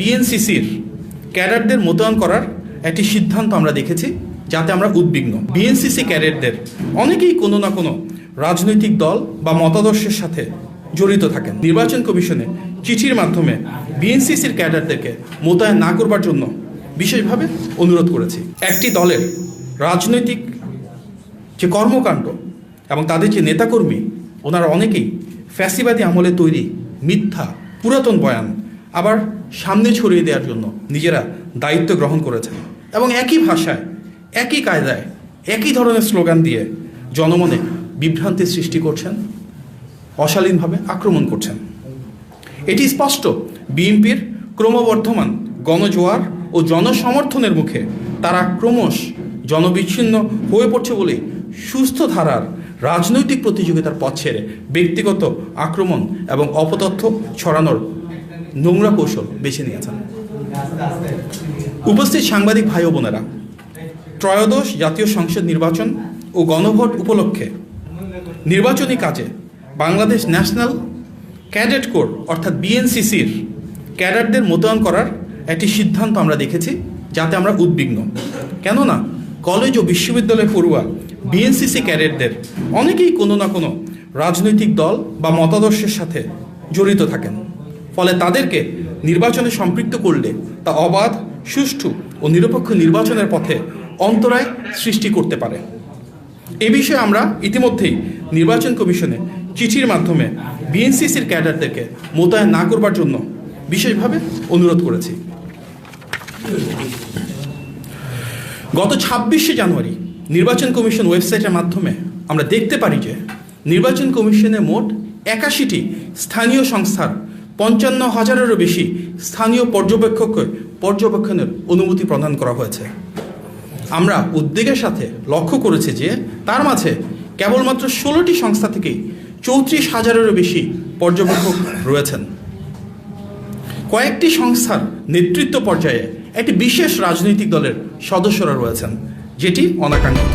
বিএনসিসির ক্যাডারদের মোতায়েন করার একটি সিদ্ধান্ত আমরা দেখেছি, যাতে আমরা উদ্বিগ্ন। বিএনসিসি ক্যাডারদের অনেকেই কোনো না কোনো রাজনৈতিক দল বা মতাদর্শের সাথে জড়িত থাকেন। নির্বাচন কমিশনে চিঠির মাধ্যমে বিএনসিসির ক্যাডারদেরকে মোতায়েন না করবার জন্য বিশেষভাবে অনুরোধ করেছি। একটি দলের রাজনৈতিক যে কর্মকাণ্ড এবং তাদের যে নেতাকর্মী, ওনারা অনেকেই ফ্যাসিবাদী আমলে তৈরি মিথ্যা পুরাতন বয়ান আবার সামনে ছড়িয়ে দেওয়ার জন্য নিজেরা দায়িত্ব গ্রহণ করেছেন এবং একই ভাষায়, একই কায়দায়, একই ধরনের স্লোগান দিয়ে জনমনে বিভ্রান্তির সৃষ্টি করছেন, অশালীনভাবে আক্রমণ করছেন। এটি স্পষ্ট বিএনপির ক্রমবর্ধমান গণজোয়ার ও জনসমর্থনের মুখে তারা ক্রমশ জনবিচ্ছিন্ন হয়ে পড়ছে বলেই সুস্থ ধারার রাজনৈতিক প্রতিযোগিতার পথ ছেড়ে ব্যক্তিগত আক্রমণ এবং অপতথ্য ছড়ানোর নোংরা কৌশল বেছে নিয়েছেন। উপস্থিত সাংবাদিক ভাই ও বোনেরা, ত্রয়োদশ জাতীয় সংসদ নির্বাচন ও গণভোট উপলক্ষে নির্বাচনী কাজে বাংলাদেশ ন্যাশনাল ক্যাডেট কোর অর্থাৎ বিএনসিসির ক্যাডারদের মোতায়েন করার একটি সিদ্ধান্ত আমরা দেখেছি, যাতে আমরা উদ্বিগ্ন। কেননা কলেজ ও বিশ্ববিদ্যালয় পড়ুয়া বিএনসিসি ক্যাডেটদের অনেকেই কোনো না কোনো রাজনৈতিক দল বা মতাদর্শের সাথে জড়িত থাকেন। ফলে তাদেরকে নির্বাচনে সম্পৃক্ত করলে তা অবাধ, সুষ্ঠু ও নিরপেক্ষ নির্বাচনের পথে অন্তরায় সৃষ্টি করতে পারে। এ বিষয়ে আমরা ইতিমধ্যেই নির্বাচন কমিশনে চিঠির মাধ্যমে বিএনসিসির ক্যাডারদেরকে মোতায়েন না করবার জন্য বিশেষভাবে অনুরোধ করেছি। গত 26শে জানুয়ারি নির্বাচন কমিশন ওয়েবসাইটের মাধ্যমে আমরা দেখতে পারি যে নির্বাচন কমিশনে মোট 81টি স্থানীয় সংস্থার 55,000-এরও বেশি স্থানীয় পর্যবেক্ষককে পর্যবেক্ষণের অনুমতি প্রদান করা হয়েছে। আমরা উদ্বেগের সাথে লক্ষ্য করেছি যে তার মাঝে কেবলমাত্র 16টি সংস্থা থেকেই 34,000-এরও বেশি পর্যবেক্ষক রয়েছেন। কয়েকটি সংস্থার নেতৃত্ব পর্যায়ে একটি বিশেষ রাজনৈতিক দলের সদস্যরা রয়েছেন, যেটি অনাকাঙ্ক্ষিত।